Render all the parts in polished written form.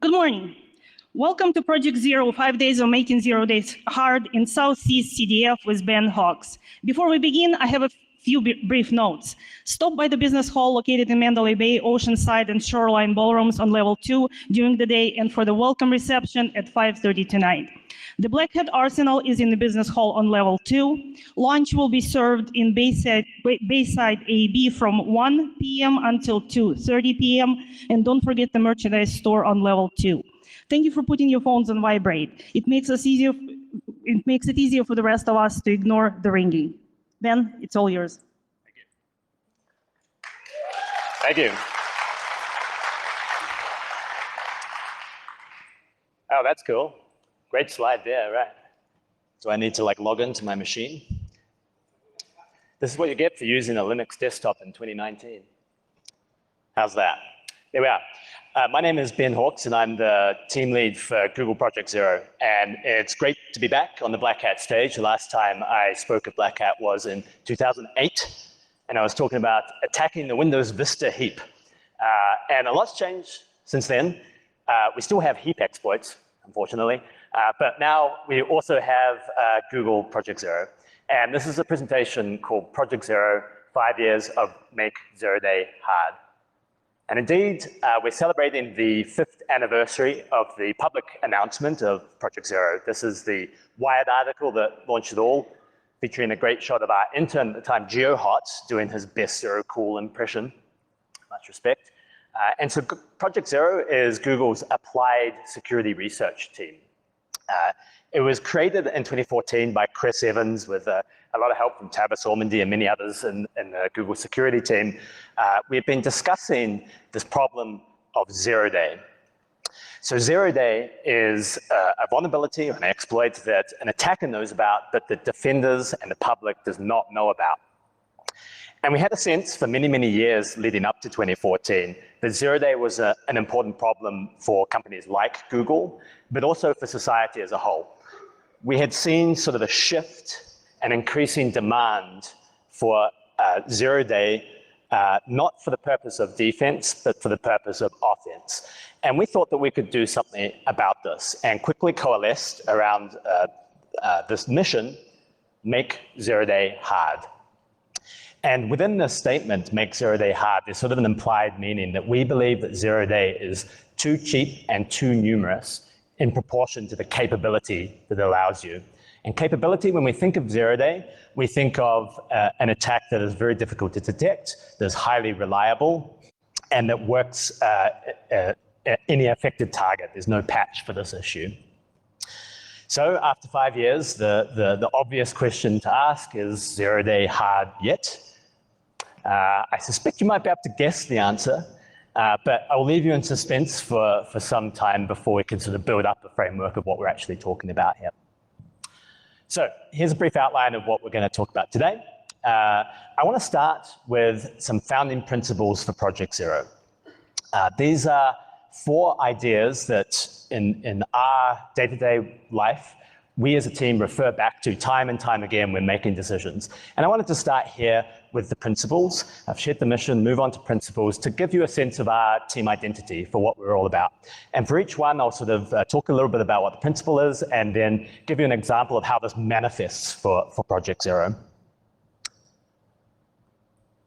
Good morning. Welcome to Project Zero, 5 days of making 0 days hard in Southeast CDF with Ben Hawks. Before we begin, I have a few brief notes. Stop by the business hall located in Mandalay Bay, Oceanside, and Shoreline ballrooms on level 2 during the day and for the welcome reception at 5:30 tonight. The Black Hat Arsenal is in the business hall on level 2. Lunch will be served in Bayside AB from 1 p.m. until 2:30 p.m. And don't forget the merchandise store on level 2. Thank you for putting your phones on vibrate. It makes it easier for the rest of us to ignore the ringing. Ben, it's all yours. Thank you. Oh, that's cool. Great slide there, right? Do I need to log into my machine? This is what you get for using a Linux desktop in 2019. How's that? There we are. My name is Ben Hawks, and I'm the team lead for Google Project Zero. And it's great to be back on the Black Hat stage. The last time I spoke at Black Hat was in 2008, and I was talking about attacking the Windows Vista heap. And a lot's changed since then. We still have heap exploits, unfortunately, but now we also have Google Project Zero. And this is a presentation called Project Zero, 5 years of Make 0 Day Hard. And indeed, we're celebrating the 5th anniversary of the public announcement of Project Zero. This is the Wired article that launched it all, featuring a great shot of our intern at the time, GeoHot, doing his best Zero Cool impression. Much respect. And so Project Zero is Google's applied security research team. It was created in 2014 by Chris Evans with a lot of help from Tavis Ormandy and many others in the Google security team. We've been discussing this problem of 0 day. So 0 day is a vulnerability or an exploit that an attacker knows about, but the defenders and the public does not know about. And we had a sense for many, many years leading up to 2014 that 0 day was an important problem for companies like Google, but also for society as a whole. We had seen sort of a shift and increasing demand for 0 day, not for the purpose of defense, but for the purpose of offense. And we thought that we could do something about this and quickly coalesced around this mission, Make 0 Day Hard. And within this statement, Make 0 Day Hard, there's sort of an implied meaning that we believe that 0 day is too cheap and too numerous in proportion to the capability that it allows you. And capability, when we think of 0 day, we think of an attack that is very difficult to detect, that's highly reliable, and that works any affected target. There's no patch for this issue. So after 5 years, the obvious question to ask is 0 day hard yet? I suspect you might be able to guess the answer, but I'll leave you in suspense for some time before we can sort of build up a framework of what we're actually talking about here. So here's a brief outline of what we're going to talk about today. I want to start with some founding principles for Project Zero. These are 4 ideas that in our day-to-day life, we as a team refer back to time and time again when making decisions. And I wanted to start here with the principles. I've shared the mission, move on to principles to give you a sense of our team identity for what we're all about. And for each one, I'll sort of talk a little bit about what the principle is and then give you an example of how this manifests for Project Zero.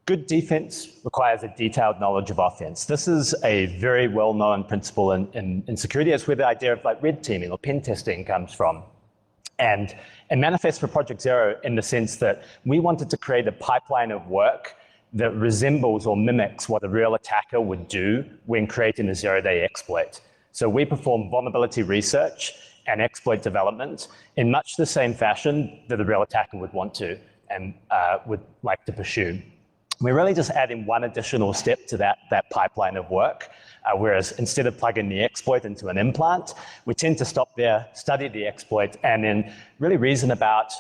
Good defense requires a detailed knowledge of offense. This is a very well-known principle in security. It's where the idea of red teaming or pen testing comes from. And it manifests for Project Zero in the sense that we wanted to create a pipeline of work that resembles or mimics what a real attacker would do when creating a 0 day exploit. So we perform vulnerability research and exploit development in much the same fashion that a real attacker would want to and would like to pursue. We're really just adding one additional step to that pipeline of work, whereas instead of plugging the exploit into an implant, we tend to stop there, study the exploit, and then really reason about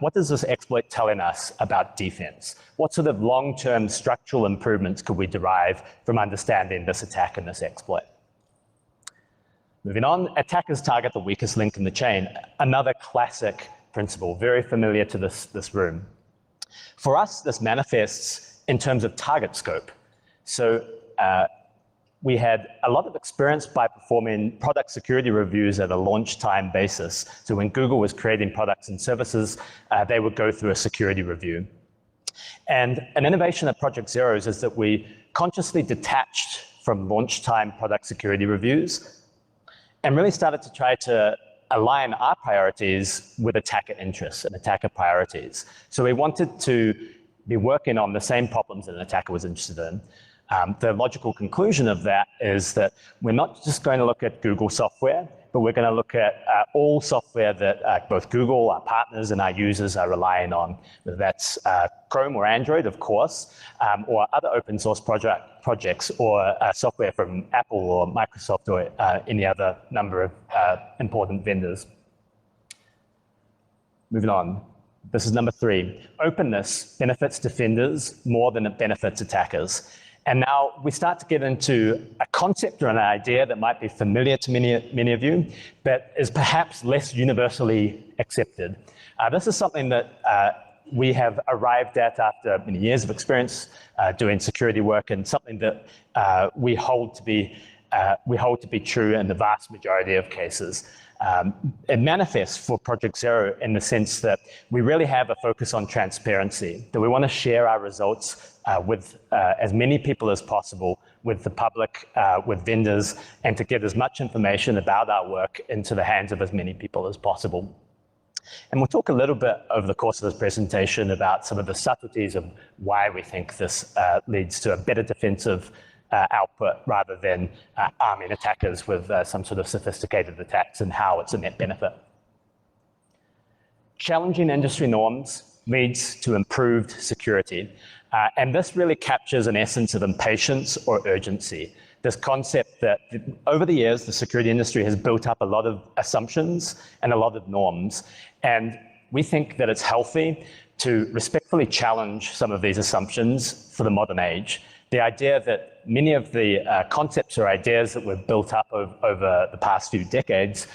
what is this exploit telling us about defense? What sort of long-term structural improvements could we derive from understanding this attack and this exploit? Moving on, attackers target the weakest link in the chain. Another classic principle, very familiar to this room. For us, this manifests in terms of target scope. So we had a lot of experience by performing product security reviews at a launch time basis. So when Google was creating products and services, they would go through a security review. And an innovation at Project Zeros is that we consciously detached from launch time product security reviews and really started to try to align our priorities with attacker interests and attacker priorities. So we wanted to be working on the same problems that an attacker was interested in. The logical conclusion of that is that we're not just going to look at Google software, but we're going to look at all software that both Google, our partners, and our users are relying on, whether that's Chrome or Android, of course, or other open source projects, or software from Apple or Microsoft or any other number of important vendors. Moving on. This is number 3. Openness benefits defenders more than it benefits attackers. And now we start to get into a concept or an idea that might be familiar to many of you, but is perhaps less universally accepted. This is something that we have arrived at after many years of experience doing security work, and something that we hold to be true in the vast majority of cases. It manifests for Project Zero in the sense that we really have a focus on transparency, that we want to share our results with as many people as possible, with the public, with vendors, and to get as much information about our work into the hands of as many people as possible. And we'll talk a little bit over the course of this presentation about some of the subtleties of why we think this leads to a better defensive output rather than arming attackers with some sort of sophisticated attacks, and how it's a net benefit. Challenging industry norms leads to improved security. And this really captures an essence of impatience or urgency. This concept that over the years, the security industry has built up a lot of assumptions and a lot of norms. And we think that it's healthy to respectfully challenge some of these assumptions for the modern age. The idea that many of the concepts or ideas that were built up over the past few decades,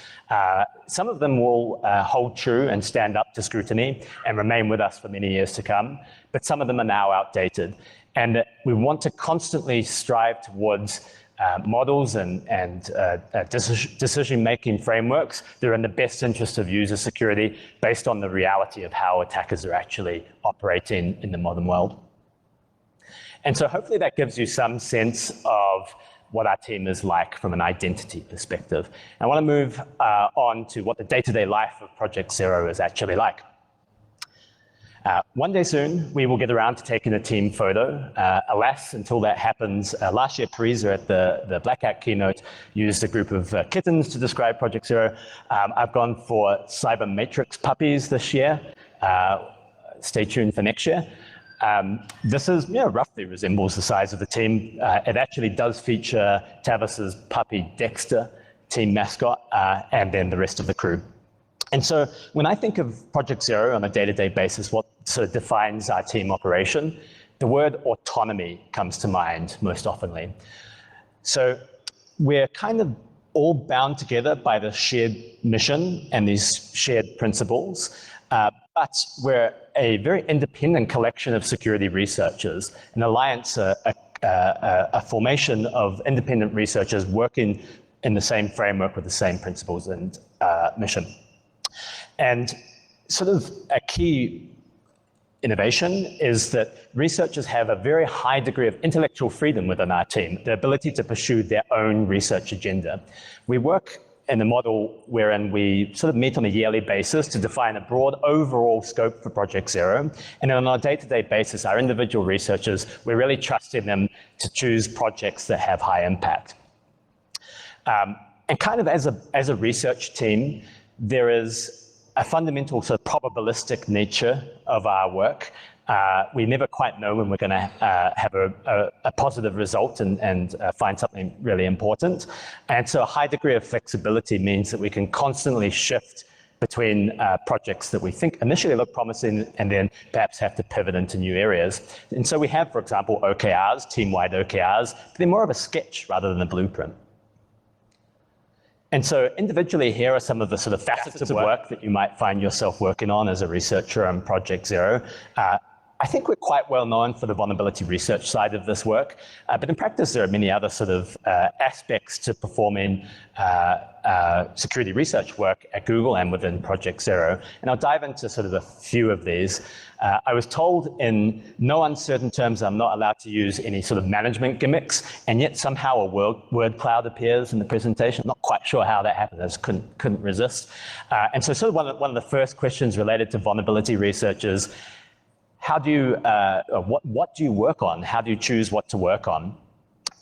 some of them will hold true and stand up to scrutiny and remain with us for many years to come, but some of them are now outdated. And we want to constantly strive towards models and decision-making frameworks that are in the best interest of user security based on the reality of how attackers are actually operating in the modern world. And so hopefully that gives you some sense of what our team is like from an identity perspective. I want to move on to what the day-to-day life of Project Zero is actually like. One day soon, we will get around to taking a team photo. Alas, until that happens, last year, Parisa at the Black Hat keynote used a group of kittens to describe Project Zero. I've gone for Cyber Matrix puppies this year. Stay tuned for next year. This is, roughly resembles the size of the team. It actually does feature Tavis's puppy Dexter, team mascot, and then the rest of the crew. And so when I think of Project Zero on a day-to-day basis, what sort of defines our team operation, the word autonomy comes to mind most oftenly. So we're kind of all bound together by the shared mission and these shared principles, but we're a very independent collection of security researchers, an alliance, a formation of independent researchers working in the same framework with the same principles and mission. And sort of a key innovation is that researchers have a very high degree of intellectual freedom within our team, the ability to pursue their own research agenda. We work in a model wherein we sort of meet on a yearly basis to define a broad overall scope for Project Zero. And on a day-to-day basis, our individual researchers, we're really trusting them to choose projects that have high impact. And kind of as a research team, there is a fundamental sort of probabilistic nature of our work. We never quite know when we're going to have a positive result and find something really important. And so a high degree of flexibility means that we can constantly shift between projects that we think initially look promising and then perhaps have to pivot into new areas. And so we have, for example, OKRs, team-wide OKRs, but they're more of a sketch rather than a blueprint. And so individually, here are some of the sort of facets of work that you might find yourself working on as a researcher on Project Zero. I think we're quite well known for the vulnerability research side of this work, but in practice there are many other sort of aspects to performing security research work at Google and within Project Zero. And I'll dive into sort of a few of these. I was told in no uncertain terms I'm not allowed to use any sort of management gimmicks, and yet somehow a word cloud appears in the presentation. I'm not quite sure how that happened. I just couldn't resist. And so sort of one of the first questions related to vulnerability research is, how do you, what do you work on? How do you choose what to work on?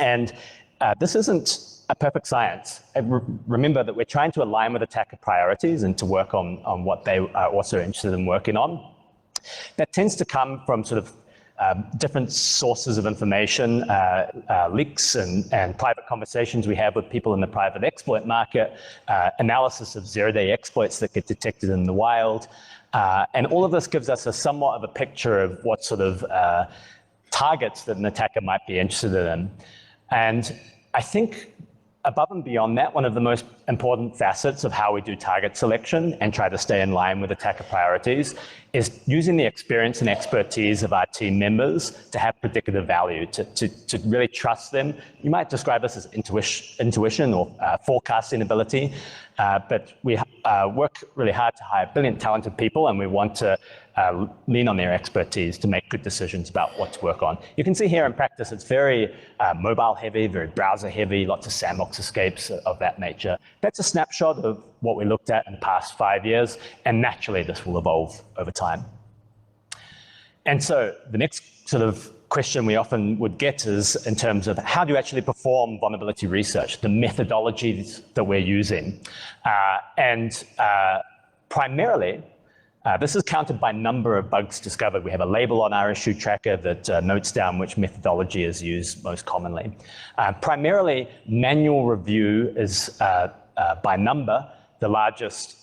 And this isn't a perfect science. Remember that we're trying to align with attacker priorities and to work on what they are also interested in working on. That tends to come from sort of different sources of information, leaks and private conversations we have with people in the private exploit market, analysis of zero-day exploits that get detected in the wild. And all of this gives us a somewhat of a picture of what sort of targets that an attacker might be interested in. And I think above and beyond that, one of the most important facets of how we do target selection and try to stay in line with attacker priorities is using the experience and expertise of our team members to have predictive value, to really trust them. You might describe this as intuition or forecasting ability, but we work really hard to hire brilliant, talented people, and we want to lean on their expertise to make good decisions about what to work on. You can see here in practice, it's very mobile heavy, very browser heavy, lots of sandbox escapes of that nature. That's a snapshot of what we looked at in the past 5 years, and naturally this will evolve over time. And so the next sort of question we often would get is in terms of how do you actually perform vulnerability research, the methodologies that we're using. Primarily, this is counted by number of bugs discovered. We have a label on our issue tracker that notes down which methodology is used most commonly. Primarily, manual review is by number the largest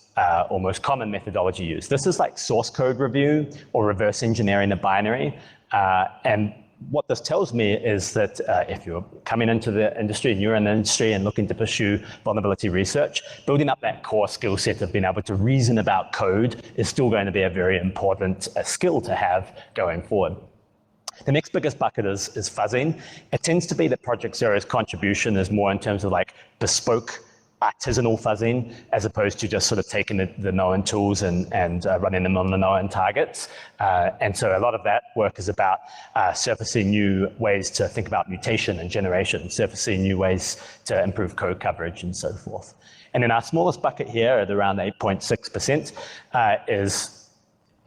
or most common methodology used. This is like source code review or reverse engineering a binary. And what this tells me is that if you're coming into the industry and you're in the industry and looking to pursue vulnerability research, building up that core skill set of being able to reason about code is still going to be a very important skill to have going forward. The next biggest bucket is fuzzing. It tends to be that Project Zero's contribution is more in terms of like bespoke artisanal fuzzing, as opposed to just sort of taking the known tools and running them on the known targets. And so a lot of that work is about surfacing new ways to think about mutation and generation, surfacing new ways to improve code coverage and so forth. And then our smallest bucket here at around 8.6% is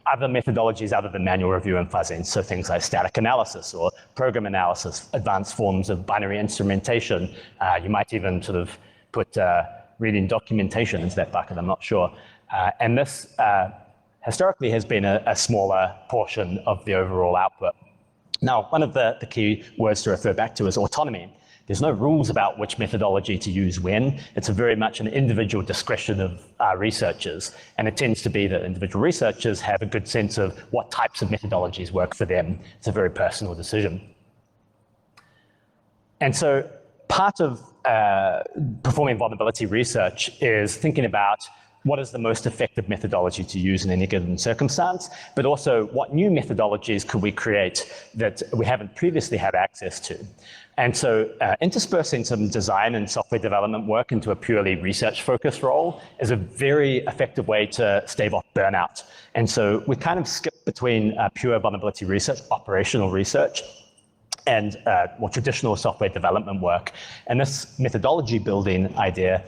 other methodologies other than manual review and fuzzing. So things like static analysis or program analysis, advanced forms of binary instrumentation. You might even sort of put reading documentation into that bucket, I'm not sure. And this historically has been a smaller portion of the overall output. Now, one of the key words to refer back to is autonomy. There's no rules about which methodology to use when. It's very much an individual discretion of researchers. And it tends to be that individual researchers have a good sense of what types of methodologies work for them. It's a very personal decision. And so part of performing vulnerability research is thinking about what is the most effective methodology to use in any given circumstance, but also what new methodologies could we create that we haven't previously had access to. And so interspersing some design and software development work into a purely research-focused role is a very effective way to stave off burnout. And so we kind of skip between pure vulnerability research, operational research, and more traditional software development work. And this methodology building idea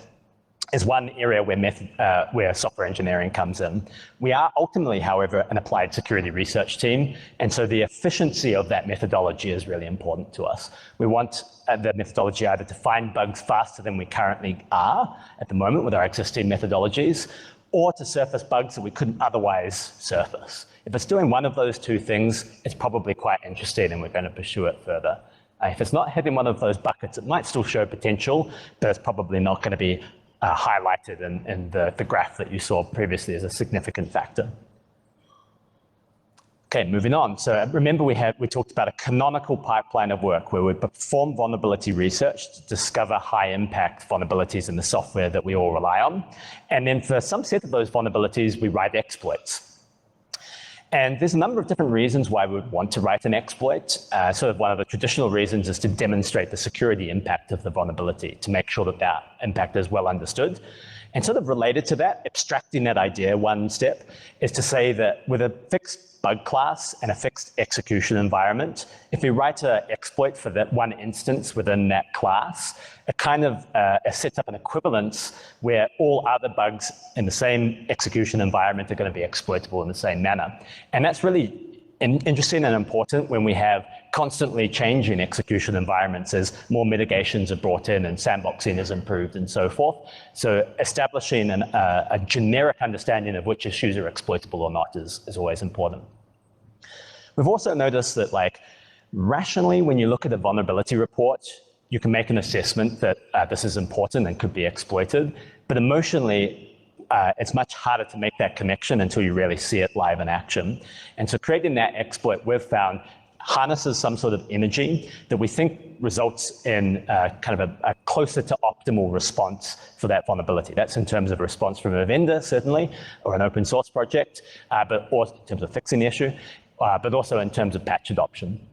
is one area where software engineering comes in. We are ultimately, however, an applied security research team, and so the efficiency of that methodology is really important to us. We want the methodology either to find bugs faster than we currently are at the moment with our existing methodologies, or to surface bugs that we couldn't otherwise surface. If it's doing one of those two things, it's probably quite interesting and we're going to pursue it further. If it's not hitting one of those buckets, it might still show potential, but it's probably not going to be highlighted in the graph that you saw previously as a significant factor. Okay, moving on. So remember we talked about a canonical pipeline of work where we perform vulnerability research to discover high impact vulnerabilities in the software that we all rely on. And then for some set of those vulnerabilities, we write exploits. And there's a number of different reasons why we would want to write an exploit. Sort of one of the traditional reasons is to demonstrate the security impact of the vulnerability, to make sure that that impact is well understood. And sort of related to that, abstracting that idea one step, is to say that with a fixed bug class and a fixed execution environment, if we write an exploit for that one instance within that class, it kind of sets up an equivalence where all other bugs in the same execution environment are going to be exploitable in the same manner. And that's really interesting and important when we have constantly changing execution environments as more mitigations are brought in and sandboxing is improved and so forth. So establishing a generic understanding of which issues are exploitable or not is always important. We've also noticed that, like, rationally, when you look at a vulnerability report, you can make an assessment that this is important and could be exploited, but emotionally, it's much harder to make that connection until you really see it live in action. And so creating that exploit, we've found, harnesses some sort of energy that we think results in kind of a closer to optimal response for that vulnerability. That's in terms of response from a vendor, certainly, or an open source project, but also in terms of fixing the issue, but also in terms of patch adoption.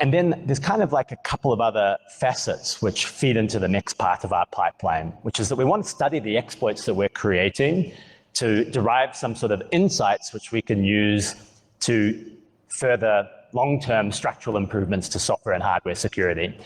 And then there's kind of like a couple of other facets which feed into the next part of our pipeline, which is that we want to study the exploits that we're creating to derive some sort of insights which we can use to further long-term structural improvements to software and hardware security.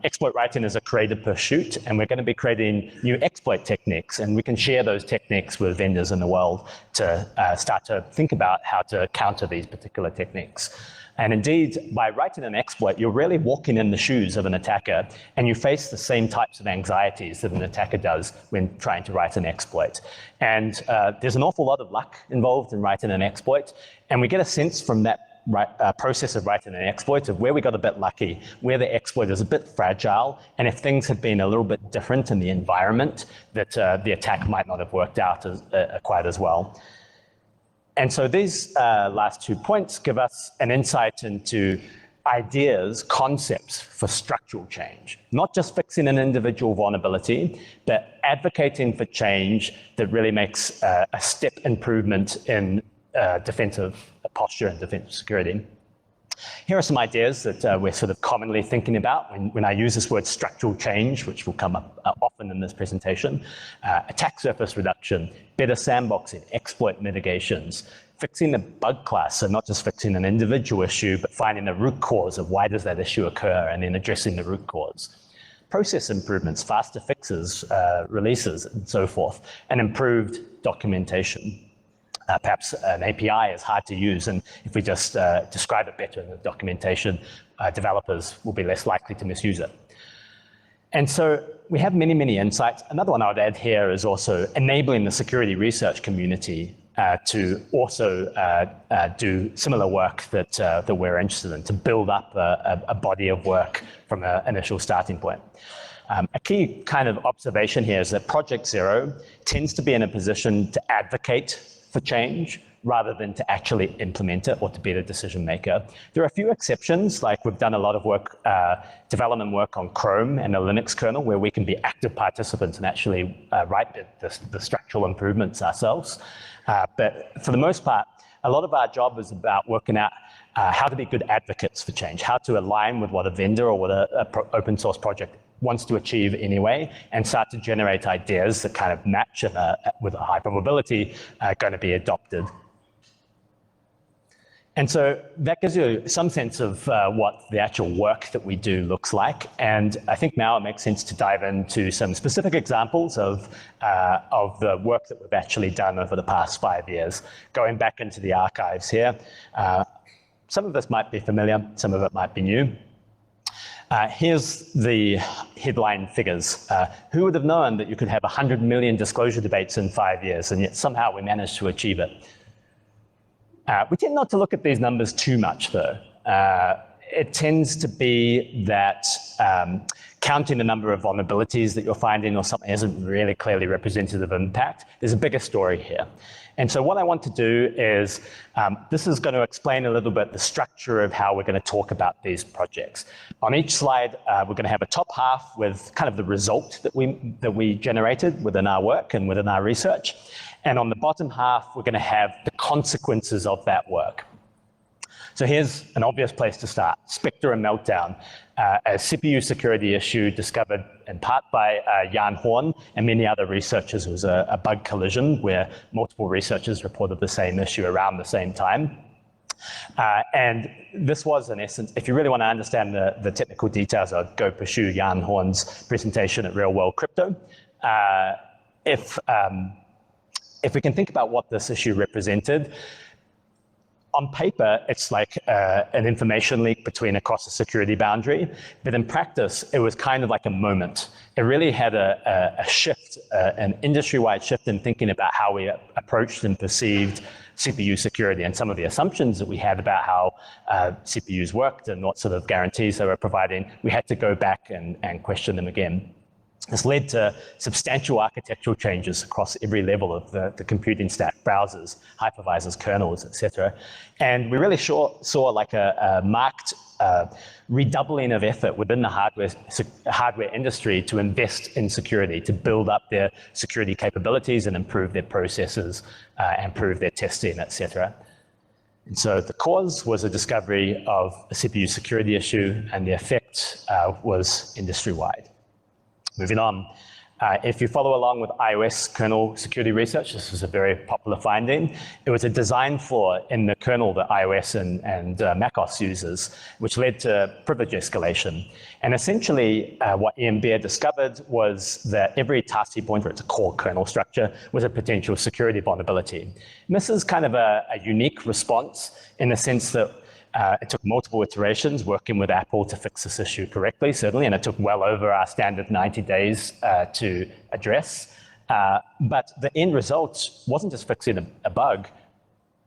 Exploit writing is a creative pursuit, and we're going to be creating new exploit techniques, and we can share those techniques with vendors in the world to start to think about how to counter these particular techniques. And indeed, by writing an exploit, you're really walking in the shoes of an attacker, and you face the same types of anxieties that an attacker does when trying to write an exploit. And there's an awful lot of luck involved in writing an exploit, and we get a sense from that process of writing an exploit of where we got a bit lucky, where the exploit is a bit fragile, and if things had been a little bit different in the environment, that the attack might not have worked out quite as well. And so these last 2 points give us an insight into ideas, concepts for structural change, not just fixing an individual vulnerability, but advocating for change that really makes a step improvement in defensive posture and defensive security. Here are some ideas that we're sort of commonly thinking about when I use this word structural change, which will come up often in this presentation. Attack surface reduction, better sandboxing, exploit mitigations, fixing the bug class, so not just fixing an individual issue, but finding the root cause of why does that issue occur and then addressing the root cause. Process improvements, faster fixes, releases, and so forth, and improved documentation. Perhaps an API is hard to use, and if we just describe it better in the documentation, developers will be less likely to misuse it. And so we have many, many insights. Another one I would add here is also enabling the security research community to also do similar work that we're interested in, to build up a body of work from an initial starting point. A key kind of observation here is that Project Zero tends to be in a position to advocate for change rather than to actually implement it or to be the decision maker. There are a few exceptions, like we've done a lot of work, development work on Chrome and the Linux kernel, where we can be active participants and actually write the structural improvements ourselves. But for the most part, a lot of our job is about working out how to be good advocates for change, how to align with what a vendor or what an open source project wants to achieve anyway, and start to generate ideas that kind of match and with a high probability are going to be adopted. And so that gives you some sense of what the actual work that we do looks like. And I think now it makes sense to dive into some specific examples of the work that we've actually done over the past 5 years. Going back into the archives here, some of this might be familiar, some of it might be new. Here's the headline figures. Who would have known that you could have 100 million disclosure debates in 5 years, and yet somehow we managed to achieve it? We tend not to look at these numbers too much, though. It tends to be that counting the number of vulnerabilities that you're finding or something isn't really clearly representative of impact. There's a bigger story here. And so what I want to do is, this is going to explain a little bit the structure of how we're going to talk about these projects. On each slide, we're going to have a top half with kind of the result that we generated within our work and within our research. And on the bottom half, we're going to have the consequences of that work. So here's an obvious place to start, Spectre and Meltdown, a CPU security issue discovered in part by Jan Horn and many other researchers. It was a bug collision where multiple researchers reported the same issue around the same time. And this was, in essence, if you really want to understand the technical details, I'd go pursue Jan Horn's presentation at Real World Crypto. If we can think about what this issue represented, on paper, it's like an information leak across a security boundary, but in practice, it was kind of like a moment. It really had a shift, an industry-wide shift in thinking about how we approached and perceived CPU security and some of the assumptions that we had about how CPUs worked and what sort of guarantees they were providing. We had to go back and question them again. This led to substantial architectural changes across every level of the computing stack, browsers, hypervisors, kernels, etc. And we really saw like a marked redoubling of effort within the hardware industry to invest in security, to build up their security capabilities and improve their processes, improve their testing, etc. And so the cause was a discovery of a CPU security issue, and the effect was industry-wide. Moving on, if you follow along with iOS kernel security research, this was a very popular finding. It was a design flaw in the kernel that iOS and macOS uses, which led to privilege escalation. And essentially, what Ian Beer discovered was that every TASI pointer, it's a core kernel structure, was a potential security vulnerability. And this is kind of a unique response in the sense that it took multiple iterations working with Apple to fix this issue correctly, certainly, and it took well over our standard 90 days to address. But the end result wasn't just fixing a bug,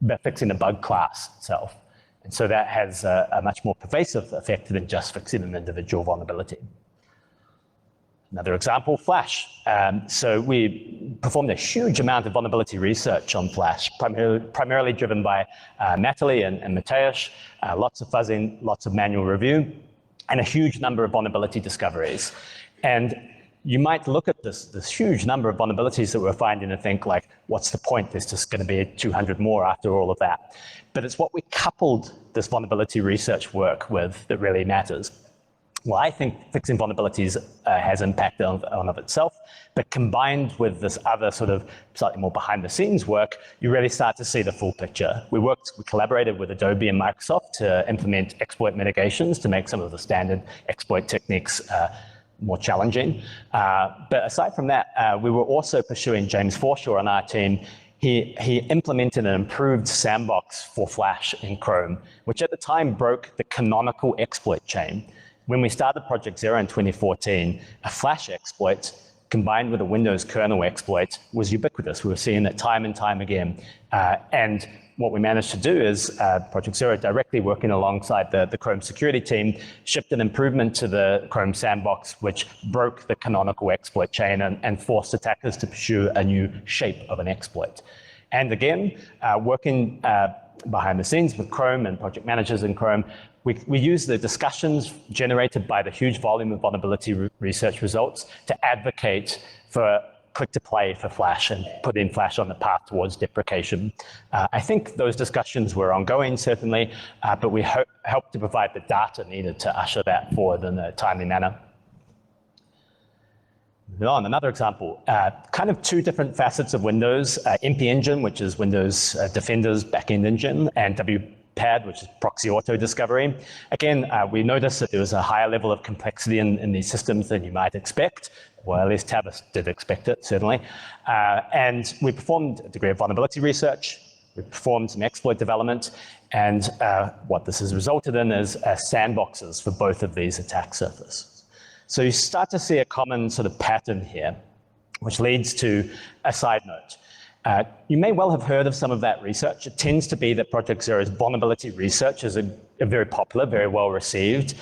but fixing the bug class itself. And so that has a much more pervasive effect than just fixing an individual vulnerability. Another example, Flash. So we performed a huge amount of vulnerability research on Flash, primarily driven by Natalie and Mateusz, lots of fuzzing, lots of manual review, and a huge number of vulnerability discoveries. And you might look at this huge number of vulnerabilities that we're finding and think like, what's the point? There's just going to be 200 more after all of that. But it's what we coupled this vulnerability research work with that really matters. Well, I think fixing vulnerabilities has impact on of itself, but combined with this other sort of slightly more behind the scenes work, you really start to see the full picture. We collaborated with Adobe and Microsoft to implement exploit mitigations to make some of the standard exploit techniques more challenging. But aside from that, we were also pursuing James Forshaw on our team. He implemented an improved sandbox for Flash in Chrome, which at the time broke the canonical exploit chain. When we started Project Zero in 2014, a Flash exploit combined with a Windows kernel exploit was ubiquitous. We were seeing it time and time again. And what we managed to do is Project Zero, directly working alongside the Chrome security team, shipped an improvement to the Chrome sandbox, which broke the canonical exploit chain and forced attackers to pursue a new shape of an exploit. And again, working behind the scenes with Chrome and project managers in Chrome, we use the discussions generated by the huge volume of vulnerability research results to advocate for click-to-play for Flash and putting Flash on the path towards deprecation. I think those discussions were ongoing, certainly, but we helped to provide the data needed to usher that forward in a timely manner. On another example, kind of two different facets of Windows, MP Engine, which is Windows Defender's backend engine, and WPAD, which is proxy auto discovery. Again, we noticed that there was a higher level of complexity in these systems than you might expect. Well, at least Tavis did expect it, certainly. And we performed a degree of vulnerability research. We performed some exploit development. And what this has resulted in is sandboxes for both of these attack surfaces. So you start to see a common sort of pattern here, which leads to a side note. You may well have heard of some of that research. It tends to be that Project Zero's vulnerability research is a very popular, very well received,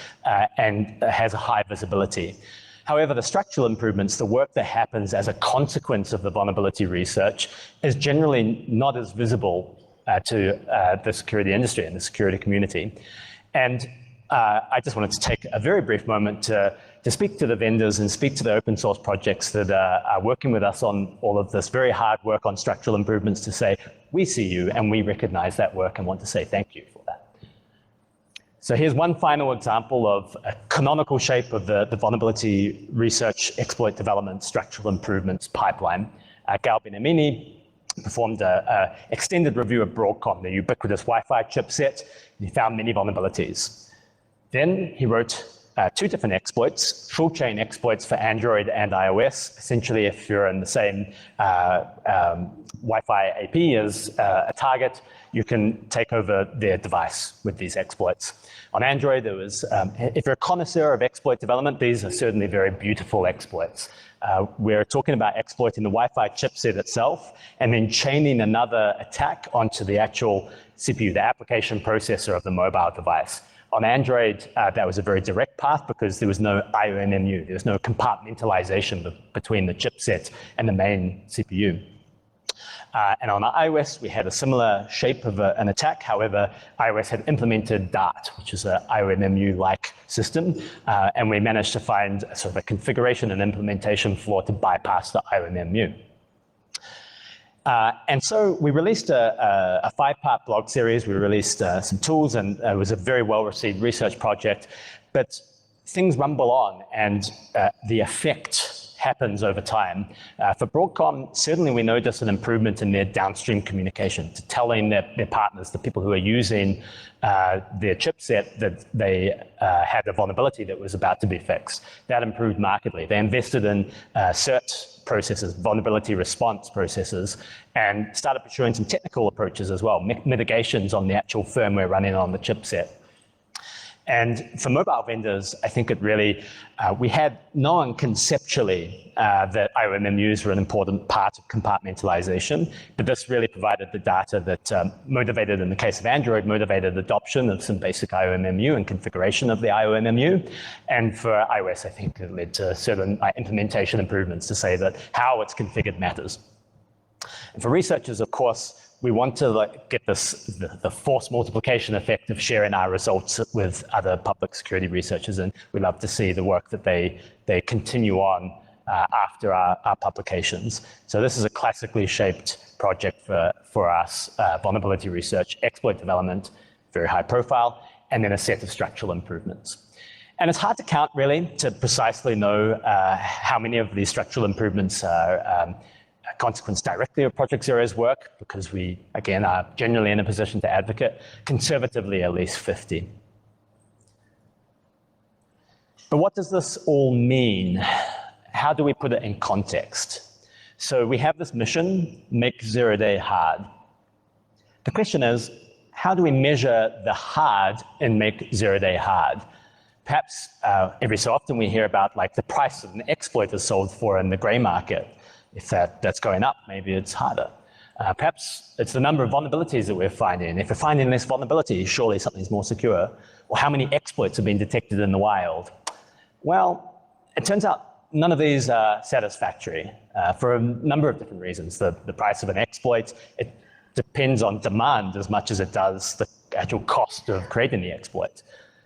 and has a high visibility. However, the structural improvements, the work that happens as a consequence of the vulnerability research, is generally not as visible to the security industry and the security community. And I just wanted to take a very brief moment to to speak to the vendors and speak to the open source projects that are working with us on all of this very hard work on structural improvements to say, we see you and we recognize that work and want to say thank you for that. So here's one final example of a canonical shape of the vulnerability research, exploit development, structural improvements pipeline. Gal Benyamini performed an extended review of Broadcom, the ubiquitous Wi-Fi chipset, and he found many vulnerabilities. Then he wrote 2 different exploits, full chain exploits for Android and iOS. Essentially, if you're in the same Wi-Fi AP as a target, you can take over their device with these exploits. On Android, there was, if you're a connoisseur of exploit development, these are certainly very beautiful exploits. We're talking about exploiting the Wi-Fi chipset itself and then chaining another attack onto the actual CPU, the application processor of the mobile device. On Android, that was a very direct path because there was no IOMMU. There was no compartmentalization between the chipset and the main CPU. And on iOS, we had a similar shape of an attack. However, iOS had implemented Dart, which is an IOMMU-like system. And we managed to find sort of a configuration and implementation flaw to bypass the IOMMU. And so we released a 5-part blog series. We released some tools, and it was a very well-received research project. But things rumble on, and the effect happens over time. For Broadcom, certainly we noticed an improvement in their downstream communication, to telling their partners, the people who are using their chipset, that they had a vulnerability that was about to be fixed. That improved markedly. They invested in CERT processes, vulnerability response processes, and started pursuing some technical approaches as well, mitigations on the actual firmware running on the chipset. And for mobile vendors, I think it really, we had known conceptually that IOMMUs were an important part of compartmentalization, but this really provided the data that motivated, in the case of Android, motivated adoption of some basic IOMMU and configuration of the IOMMU. And for iOS, I think it led to certain implementation improvements to say that how it's configured matters. And for researchers, of course, we want to get the force multiplication effect of sharing our results with other public security researchers, and we love to see the work that they continue on after our publications. So this is a classically shaped project for us, vulnerability research, exploit development, very high profile, and then a set of structural improvements. And it's hard to count, really, to precisely know how many of these structural improvements are a consequence directly of Project Zero's work, because we, again, are generally in a position to advocate, conservatively at least 50. But what does this all mean? How do we put it in context? So we have this mission, make zero-day hard. The question is, how do we measure the hard in make zero-day hard? Perhaps every so often we hear about the price of an exploit is sold for in the gray market. If that's going up, maybe it's harder. Perhaps it's the number of vulnerabilities that we're finding. If we're finding less vulnerabilities, surely something's more secure. Or how many exploits have been detected in the wild? Well, it turns out none of these are satisfactory for a number of different reasons. The price of an exploit, it depends on demand as much as it does the actual cost of creating the exploit.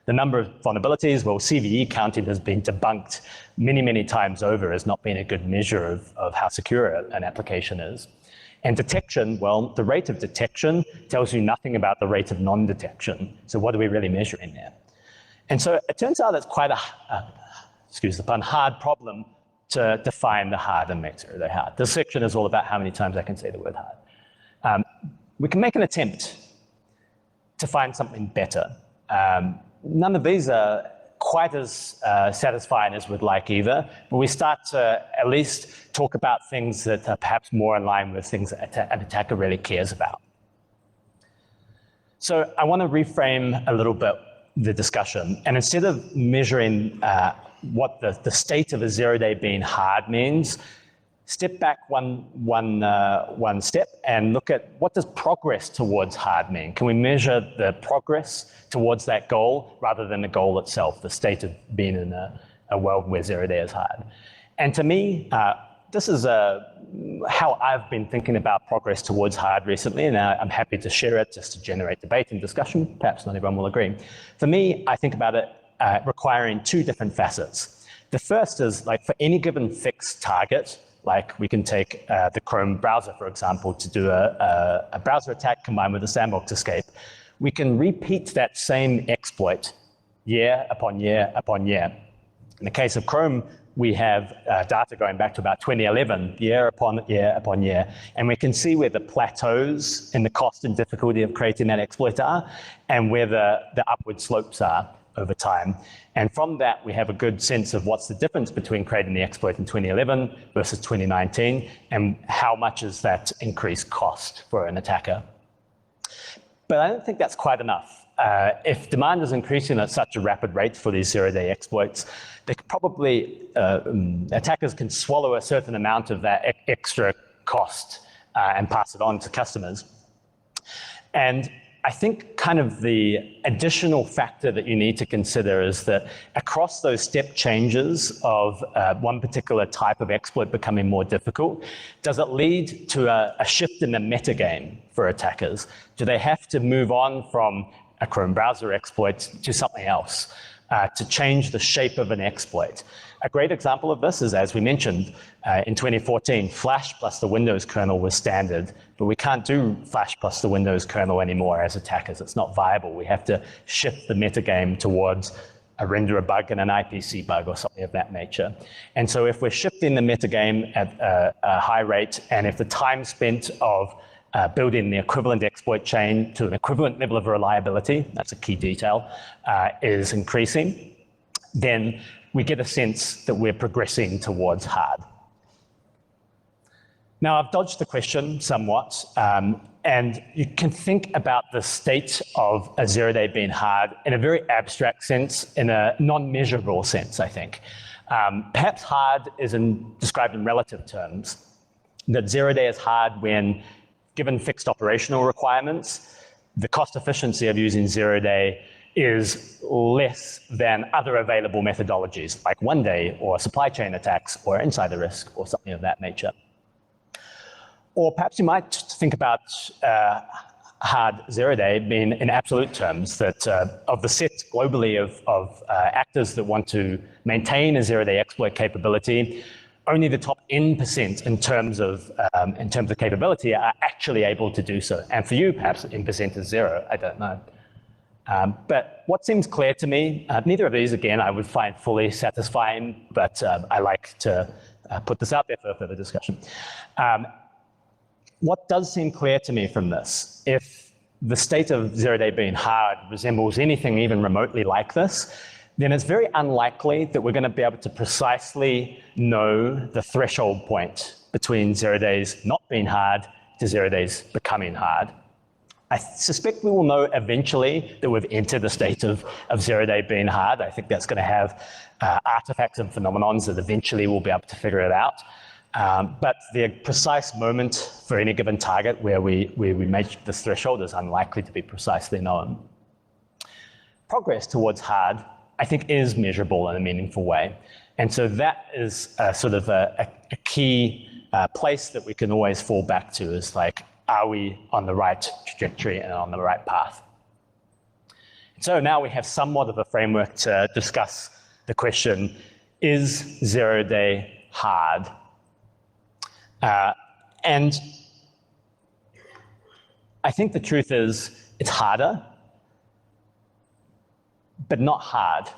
The number of vulnerabilities, well, CVE counting has been debunked many, many times over as not being a good measure of how secure an application is. And detection, well, the rate of detection tells you nothing about the rate of non-detection. So what are we really measuring there? And so it turns out it's quite a, excuse the pun, hard problem to define the hard and make zero-day hard. This section is all about how many times I can say the word hard. We can make an attempt to find something better. None of these are quite as satisfying as we'd like either, but we start to at least talk about things that are perhaps more in line with things that an attacker really cares about. So I want to reframe a little bit the discussion, and instead of measuring what the state of a zero-day being hard means, step back one step and look at what does progress towards hard mean? Can we measure the progress towards that goal rather than the goal itself, the state of being in a world where zero-day is hard? And to me, this is how I've been thinking about progress towards hard recently, and I'm happy to share it just to generate debate and discussion. Perhaps not everyone will agree. For me, I think about it requiring 2 different facets. The first is like for any given fixed target, like we can take the Chrome browser, for example, to do a browser attack combined with a sandbox escape. We can repeat that same exploit year upon year upon year. In the case of Chrome, we have data going back to about 2011, year upon year upon year, and we can see where the plateaus in the cost and difficulty of creating that exploit are and where the upward slopes are over time. And from that, we have a good sense of what's the difference between creating the exploit in 2011 versus 2019, and how much is that increased cost for an attacker. But I don't think that's quite enough. If demand is increasing at such a rapid rate for these zero-day exploits, they could probably, attackers can swallow a certain amount of that extra cost and pass it on to customers. And I think kind of the additional factor that you need to consider is that across those step changes of one particular type of exploit becoming more difficult, does it lead to a shift in the metagame for attackers? Do they have to move on from a Chrome browser exploit to something else to change the shape of an exploit? A great example of this is, as we mentioned, in 2014, Flash plus the Windows kernel was standard, but we can't do Flash plus the Windows kernel anymore as attackers. It's not viable. We have to shift the metagame towards a renderer bug and an IPC bug or something of that nature. And so if we're shifting the metagame at a high rate, and if the time spent of building the equivalent exploit chain to an equivalent level of reliability, that's a key detail, is increasing, then we get a sense that we're progressing towards hard. Now, I've dodged the question somewhat, and you can think about the state of a zero-day being hard in a very abstract sense, in a non-measurable sense, I think. Perhaps hard is described in relative terms, that zero-day is hard when, given fixed operational requirements, the cost efficiency of using zero-day is less than other available methodologies, like one day or supply chain attacks or insider risk or something of that nature. Or perhaps you might think about hard zero-day being in absolute terms, that of the set globally of actors that want to maintain a zero-day exploit capability, only the top N% in terms of capability are actually able to do so. And for you, perhaps N% is zero, I don't know. But what seems clear to me, neither of these, again, I would find fully satisfying, but I like to put this out there for further discussion. What does seem clear to me from this, if the state of zero-day being hard resembles anything even remotely like this, then it's very unlikely that we're going to be able to precisely know the threshold point between 0 days not being hard to 0 days becoming hard. I suspect we will know eventually that we've entered a state of 0 day being hard. I think that's going to have artifacts and phenomenons that eventually we'll be able to figure it out. But the precise moment for any given target where we make this threshold is unlikely to be precisely known. Progress towards hard, I think, is measurable in a meaningful way. And so that is sort of a key place that we can always fall back to, is like, are we on the right trajectory and on the right path? So now we have somewhat of a framework to discuss the question, is 0 day hard? And I think the truth is it's harder, but not hard.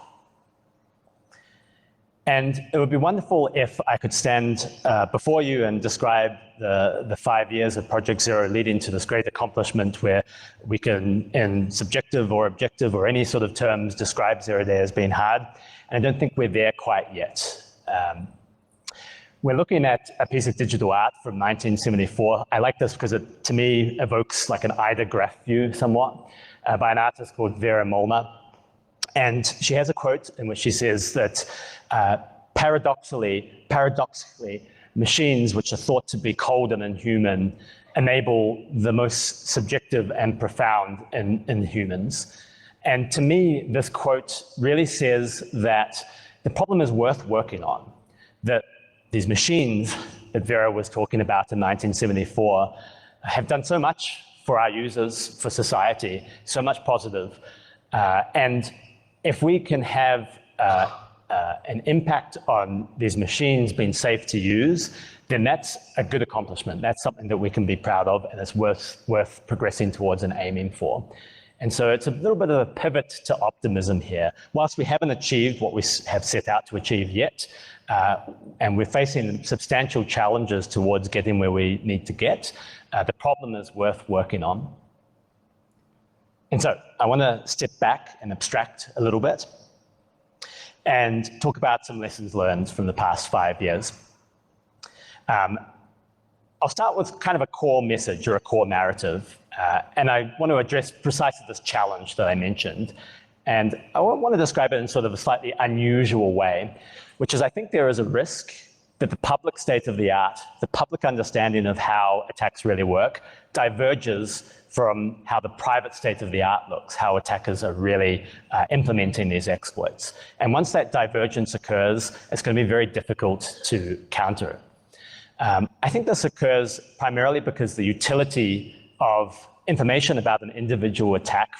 And it would be wonderful if I could stand before you and describe the 5 years of Project Zero leading to this great accomplishment where we can, in subjective or objective or any sort of terms, describe 0 day as being hard. And I don't think we're there quite yet. We're looking at a piece of digital art from 1974. I like this because it, to me, evokes like an Ida graph view somewhat, by an artist called Vera Molnar. And she has a quote in which she says that paradoxically, machines which are thought to be cold and inhuman enable the most subjective and profound in humans. And to me, this quote really says that the problem is worth working on, that these machines that Vera was talking about in 1974 have done so much for our users, for society, so much positive. And if we can have an impact on these machines being safe to use, then that's a good accomplishment. That's something that we can be proud of, and it's worth progressing towards and aiming for. And so it's a little bit of a pivot to optimism here. Whilst we haven't achieved what we have set out to achieve yet, and we're facing substantial challenges towards getting where we need to get, the problem is worth working on. And so I want to step back and abstract a little bit and talk about some lessons learned from the past 5 years. I'll start with kind of a core message or a core narrative, and I want to address precisely this challenge that I mentioned. And I want to describe it in sort of a slightly unusual way, which is I think there is a risk that the public state of the art, the public understanding of how attacks really work, diverges from how the private state of the art looks, how attackers are really implementing these exploits. And once that divergence occurs, it's going to be very difficult to counter it. I think this occurs primarily because the utility of information about an individual attack,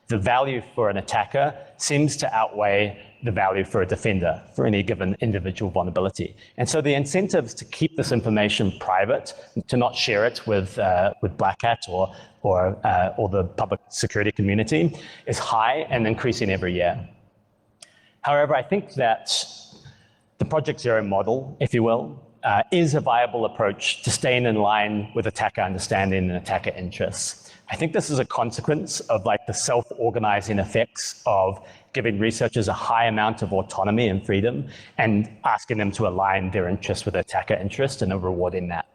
the value for an attacker, seems to outweigh the value for a defender for any given individual vulnerability. And so the incentives to keep this information private, to not share it with Black Hat or the public security community, is high and increasing every year. However, I think that the Project Zero model, if you will, is a viable approach to staying in line with attacker understanding and attacker interests. I think this is a consequence of like the self-organizing effects of giving researchers a high amount of autonomy and freedom and asking them to align their interests with attacker interest and rewarding that.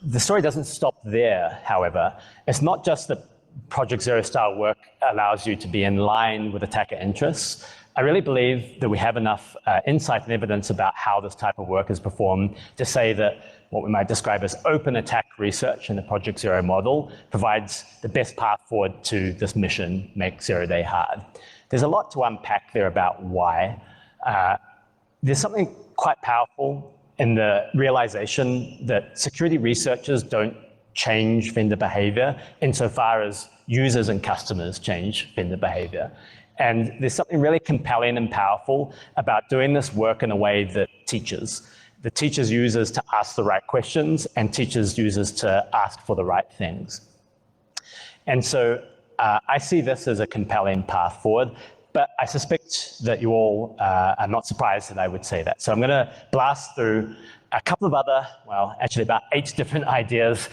The story doesn't stop there, however. It's not just that Project Zero style work allows you to be in line with attacker interests. I really believe that we have enough insight and evidence about how this type of work is performed to say that what we might describe as open attack research in the Project Zero model provides the best path forward to this mission, make Zero Day hard. There's a lot to unpack there about why. There's something quite powerful in the realization that security researchers don't change vendor behavior insofar as users and customers change vendor behavior. And there's something really compelling and powerful about doing this work in a way that teaches users to ask the right questions and teaches users to ask for the right things. And so I see this as a compelling path forward, but I suspect that you all are not surprised that I would say that. So I'm going to blast through a couple of other, well, actually about 8 different ideas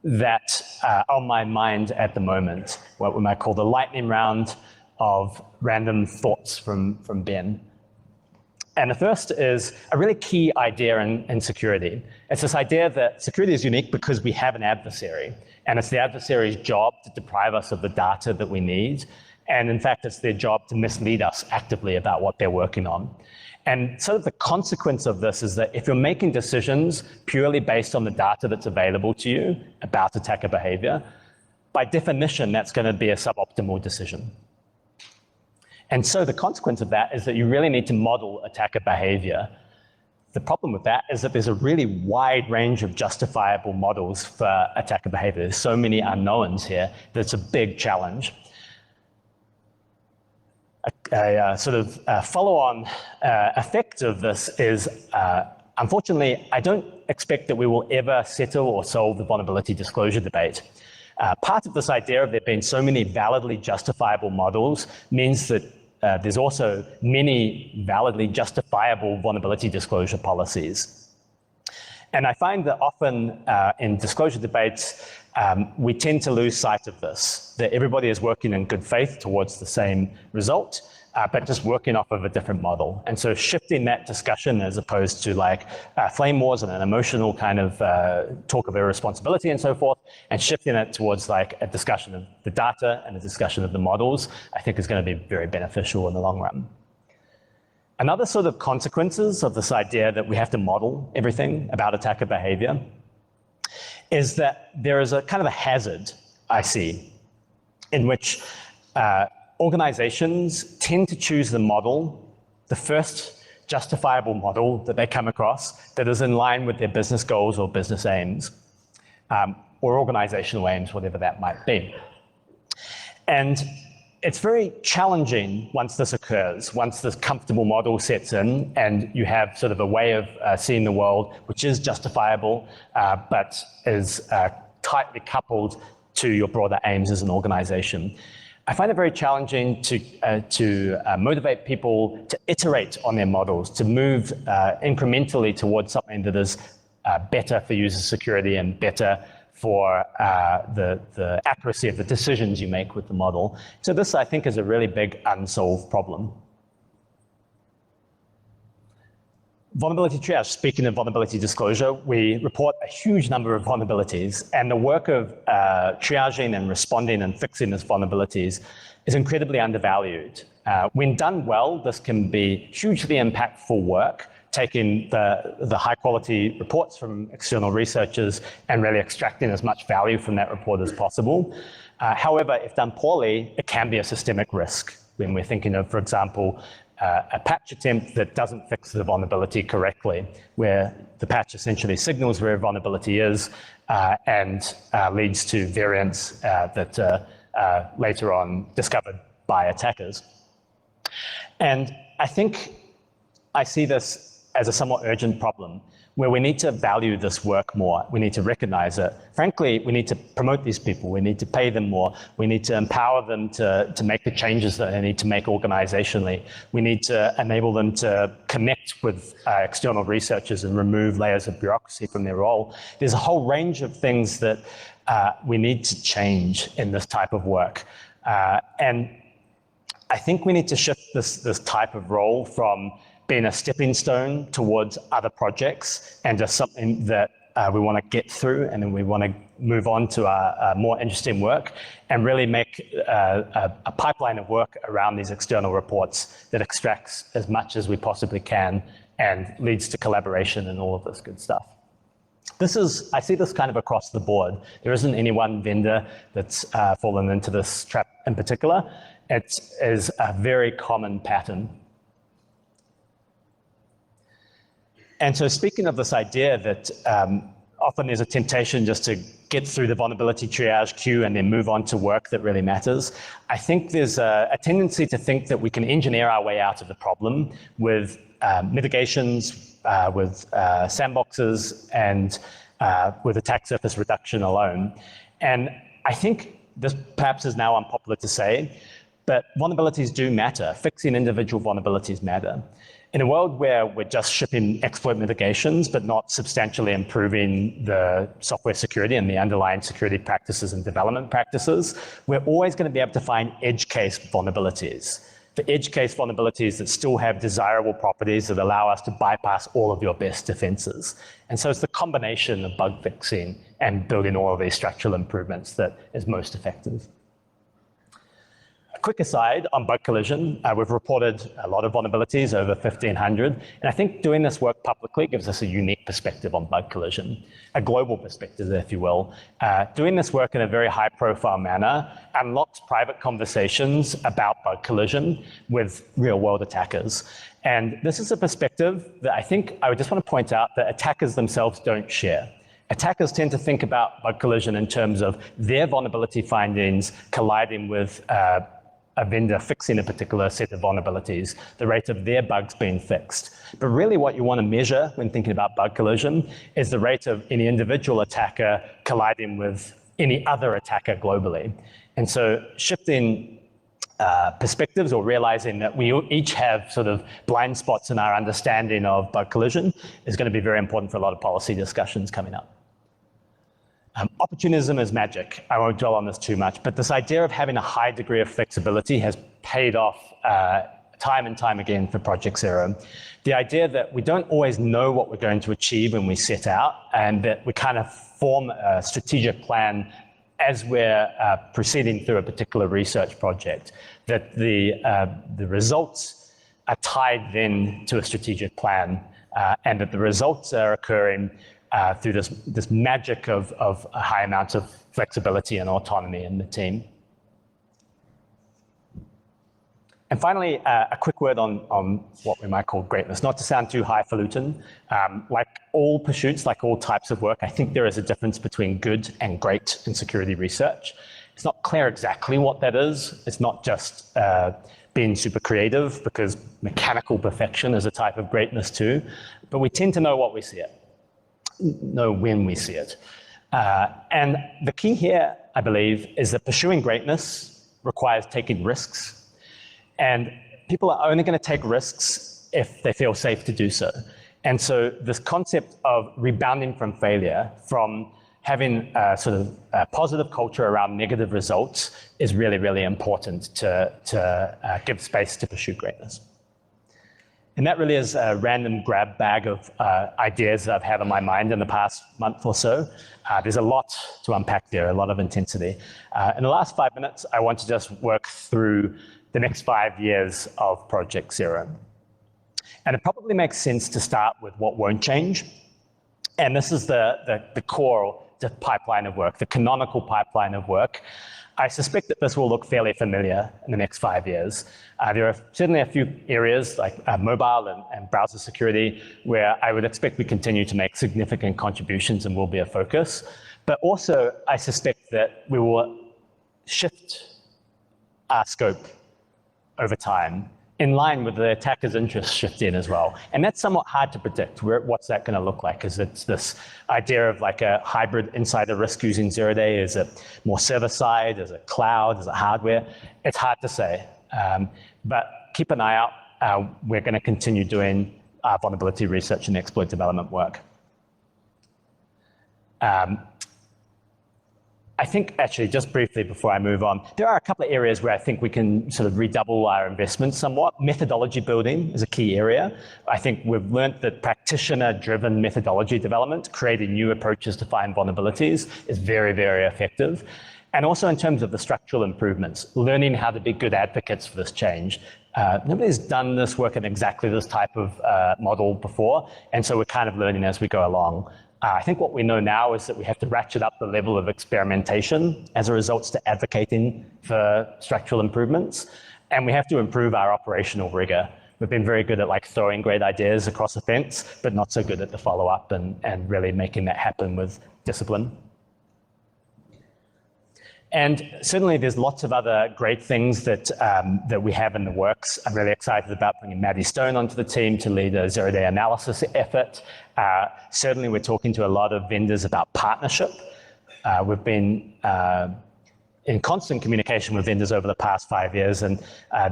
that are on my mind at the moment, what we might call the lightning round of random thoughts from Ben. And the first is a really key idea in security. It's this idea that security is unique because we have an adversary, and it's the adversary's job to deprive us of the data that we need. And in fact, it's their job to mislead us actively about what they're working on. And sort of the consequence of this is that if you're making decisions purely based on the data that's available to you about attacker behavior, by definition, that's going to be a suboptimal decision. And so the consequence of that is that you really need to model attacker behavior. The problem with that is that there's a really wide range of justifiable models for attacker behavior. There's so many unknowns here that it's a big challenge. A sort of follow-on effect of this is, unfortunately, I don't expect that we will ever settle or solve the vulnerability disclosure debate. Part of this idea of there being so many validly justifiable models means that there's also many validly justifiable vulnerability disclosure policies. And I find that often in disclosure debates, we tend to lose sight of this, that everybody is working in good faith towards the same result, but just working off of a different model. And so shifting that discussion as opposed to like flame wars and an emotional kind of talk of irresponsibility and so forth, and shifting it towards like a discussion of the data and a discussion of the models, I think is going to be very beneficial in the long run. Another sort of consequences of this idea that we have to model everything about attacker behavior is that there is a kind of a hazard I see in which organizations tend to choose the model, the first justifiable model that they come across that is in line with their business goals or business aims, or organizational aims, whatever that might be. And it's very challenging once this occurs, once this comfortable model sets in and you have sort of a way of seeing the world which is justifiable, but is tightly coupled to your broader aims as an organization. I find it very challenging to motivate people to iterate on their models, to move incrementally towards something that is better for user security and better for the accuracy of the decisions you make with the model. So this, I think, is a really big unsolved problem. Vulnerability triage, speaking of vulnerability disclosure, we report a huge number of vulnerabilities, and the work of triaging and responding and fixing these vulnerabilities is incredibly undervalued. When done well, this can be hugely impactful work, taking the high quality reports from external researchers and really extracting as much value from that report as possible. However, if done poorly, it can be a systemic risk when we're thinking of, for example, a patch attempt that doesn't fix the vulnerability correctly, where the patch essentially signals where a vulnerability is and leads to variants that are later on discovered by attackers. And I think I see this as a somewhat urgent problem, where we need to value this work more. We need to recognize it. Frankly, we need to promote these people. We need to pay them more. We need to empower them to make the changes that they need to make organizationally. We need to enable them to connect with external researchers and remove layers of bureaucracy from their role. There's a whole range of things that we need to change in this type of work. And I think we need to shift this type of role from being a stepping stone towards other projects and just something that we want to get through, and then we want to move on to our more interesting work and really make a pipeline of work around these external reports that extracts as much as we possibly can and leads to collaboration and all of this good stuff. I see this kind of across the board. There isn't any one vendor that's fallen into this trap in particular. It is a very common pattern. And so speaking of this idea that often there's a temptation just to get through the vulnerability triage queue and then move on to work that really matters, I think there's a tendency to think that we can engineer our way out of the problem with mitigations, with sandboxes, and with attack surface reduction alone. And I think this perhaps is now unpopular to say, but vulnerabilities do matter. Fixing individual vulnerabilities matter. In a world where we're just shipping exploit mitigations, but not substantially improving the software security and the underlying security practices and development practices, we're always going to be able to find edge case vulnerabilities. The edge case vulnerabilities that still have desirable properties that allow us to bypass all of your best defenses. And so it's the combination of bug fixing and building all of these structural improvements that is most effective. A quick aside on bug collision, we've reported a lot of vulnerabilities, over 1,500, and I think doing this work publicly gives us a unique perspective on bug collision, a global perspective, if you will. Doing this work in a very high-profile manner unlocks private conversations about bug collision with real-world attackers. And this is a perspective that I think I would just want to point out that attackers themselves don't share. Attackers tend to think about bug collision in terms of their vulnerability findings colliding with a vendor fixing a particular set of vulnerabilities, the rate of their bugs being fixed. But really what you want to measure when thinking about bug collision is the rate of any individual attacker colliding with any other attacker globally. And so shifting perspectives or realizing that we each have sort of blind spots in our understanding of bug collision is going to be very important for a lot of policy discussions coming up. Opportunism is magic. I won't dwell on this too much, but this idea of having a high degree of flexibility has paid off time and time again for Project Zero. The idea that we don't always know what we're going to achieve when we set out, and that we kind of form a strategic plan as we're proceeding through a particular research project, that the results are tied then to a strategic plan, and that the results are occurring through this magic of a high amount of flexibility and autonomy in the team. And finally, a quick word on what we might call greatness, not to sound too highfalutin. Like all pursuits, like all types of work, I think there is a difference between good and great in security research. It's not clear exactly what that is. It's not just being super creative, because mechanical perfection is a type of greatness too, but we tend to know what we see it, know when we see it. And the key here, I believe, is that pursuing greatness requires taking risks. And people are only going to take risks if they feel safe to do so. And so this concept of rebounding from failure, from having a sort of a positive culture around negative results, is really, really important to give space to pursue greatness. And that really is a random grab bag of ideas that I've had on my mind in the past month or so. There's a lot to unpack there, a lot of intensity. In the last 5 minutes, I want to just work through the next 5 years of Project Zero. And it probably makes sense to start with what won't change. And this is the core the pipeline of work, the canonical pipeline of work. I suspect that this will look fairly familiar in the next 5 years. There are certainly a few areas like mobile and browser security where I would expect we continue to make significant contributions and will be a focus. But also, I suspect that we will shift our scope over time in line with the attacker's interest shifting as well. And that's somewhat hard to predict. What's that going to look like? Is it this idea of like a hybrid insider risk using zero-day? Is it more server-side? Is it cloud? Is it hardware? It's hard to say. But keep an eye out. We're going to continue doing vulnerability research and exploit development work. I think actually, just briefly before I move on, there are a couple of areas where I think we can sort of redouble our investment somewhat. Methodology building is a key area. I think we've learned that practitioner-driven methodology development, creating new approaches to find vulnerabilities, is very, very effective. And also in terms of the structural improvements, learning how to be good advocates for this change. Nobody's done this work in exactly this type of model before, and so we're kind of learning as we go along. I think what we know now is that we have to ratchet up the level of experimentation as a result to advocating for structural improvements, and we have to improve our operational rigor. We've been very good at like throwing great ideas across the fence, but not so good at the follow-up and really making that happen with discipline. And certainly there's lots of other great things that we have in the works. I'm really excited about bringing Maddie Stone onto the team to lead a zero-day analysis effort. Certainly we're talking to a lot of vendors about partnership. We've been in constant communication with vendors over the past 5 years, and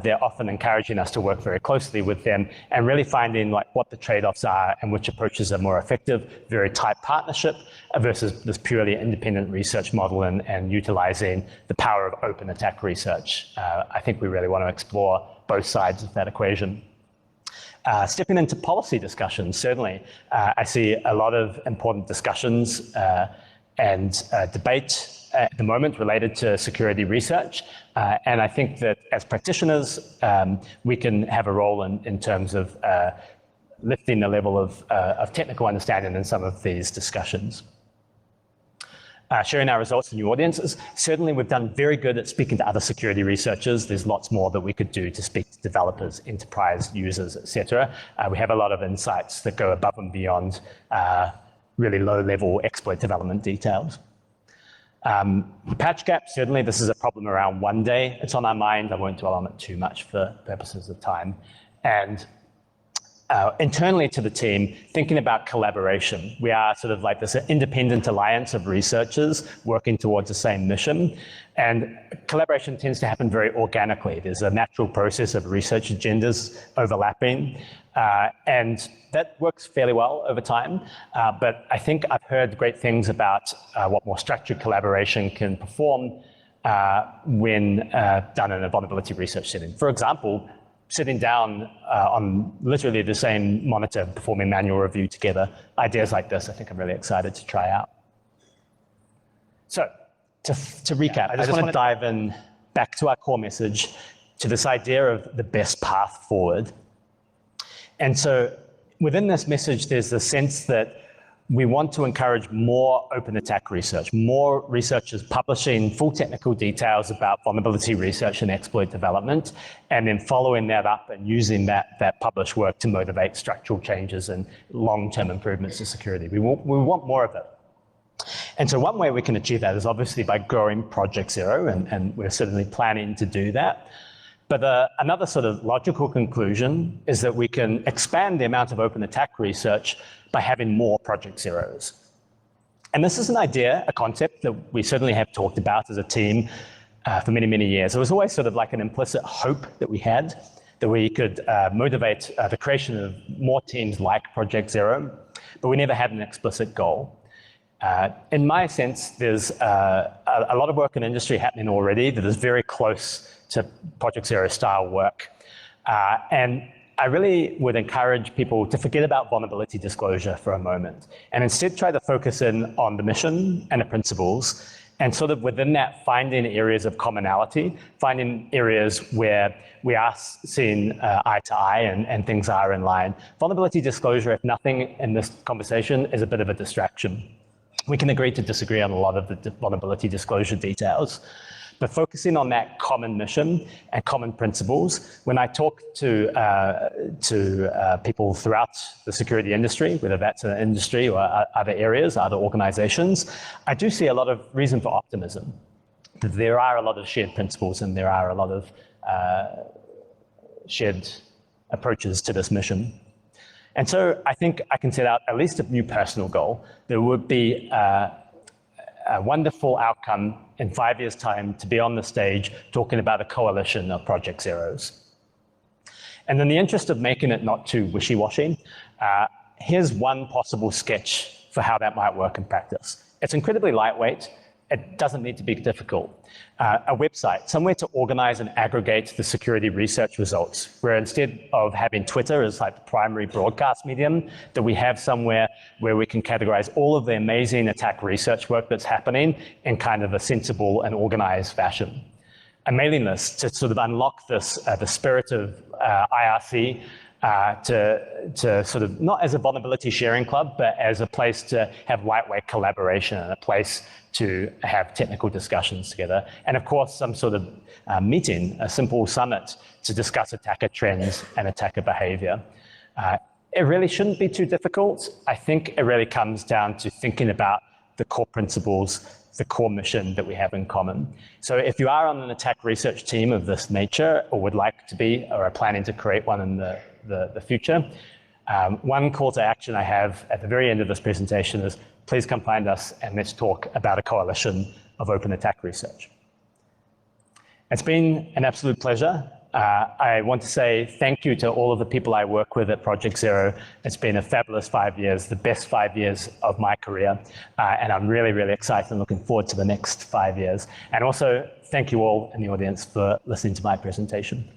they're often encouraging us to work very closely with them and really finding like what the trade-offs are and which approaches are more effective, very tight partnership versus this purely independent research model and utilizing the power of open attack research. I think we really want to explore both sides of that equation. Stepping into policy discussions, certainly, I see a lot of important discussions and debate at the moment related to security research. And I think that as practitioners, we can have a role in terms of lifting the level of technical understanding in some of these discussions. Sharing our results to new audiences. Certainly we've done very good at speaking to other security researchers. There's lots more that we could do to speak to developers, enterprise users, etc. We have a lot of insights that go above and beyond really low-level exploit development details. Patch gap, certainly this is a problem around one day. It's on our mind. I won't dwell on it too much for purposes of time. And internally to the team, thinking about collaboration. We are sort of like this independent alliance of researchers working towards the same mission. And collaboration tends to happen very organically. There's a natural process of research agendas overlapping. And that works fairly well over time. But I think I've heard great things about what more structured collaboration can perform when done in a vulnerability research setting. For example, sitting down on literally the same monitor, performing manual review together. Ideas like this, I think I'm really excited to try out. So to recap, I just want to dive in back to our core message, to this idea of the best path forward. And so within this message, there's the sense that we want to encourage more open attack research, more researchers publishing full technical details about vulnerability research and exploit development, and then following that up and using that published work to motivate structural changes and long-term improvements to security. We want more of it. And so one way we can achieve that is obviously by growing Project Zero, and we're certainly planning to do that. But another sort of logical conclusion is that we can expand the amount of open attack research by having more Project Zeros. And this is an idea, a concept that we certainly have talked about as a team for many, many years. It was always sort of like an implicit hope that we had, that we could motivate the creation of more teams like Project Zero, but we never had an explicit goal. In my sense, there's a lot of work in industry happening already that is very close to Project Zero style work. And I really would encourage people to forget about vulnerability disclosure for a moment and instead try to focus in on the mission and the principles, and sort of within that finding areas of commonality, finding areas where we are seeing eye to eye and things are in line. Vulnerability disclosure, if nothing in this conversation, is a bit of a distraction. We can agree to disagree on a lot of the vulnerability disclosure details, but focusing on that common mission and common principles. When I talk to people throughout the security industry, whether that's an industry or other areas, other organizations, I do see a lot of reason for optimism. There are a lot of shared principles and there are a lot of shared approaches to this mission. And so I think I can set out at least a new personal goal. There would be a wonderful outcome in 5 years' time to be on the stage talking about a coalition of Project Zeros. And in the interest of making it not too wishy-washy, here's one possible sketch for how that might work in practice. It's incredibly lightweight. It doesn't need to be difficult. A website, somewhere to organize and aggregate the security research results, where instead of having Twitter as like the primary broadcast medium, that we have somewhere where we can categorize all of the amazing attack research work that's happening in kind of a sensible and organized fashion. A mailing list to sort of unlock this, the spirit of IRC, to sort of not as a vulnerability sharing club, but as a place to have lightweight collaboration and a place to have technical discussions together. And of course, some sort of meeting, a simple summit to discuss attacker trends and attacker behavior. It really shouldn't be too difficult. I think it really comes down to thinking about the core principles, the core mission that we have in common. So if you are on an attack research team of this nature, or would like to be, or are planning to create one in the future, one call to action I have at the very end of this presentation is please come find us and let's talk about a coalition of open attack research. It's been an absolute pleasure. I want to say thank you to all of the people I work with at Project Zero. It's been a fabulous 5 years, the best 5 years of my career. And I'm really, really excited and looking forward to the next 5 years. And also, thank you all in the audience for listening to my presentation.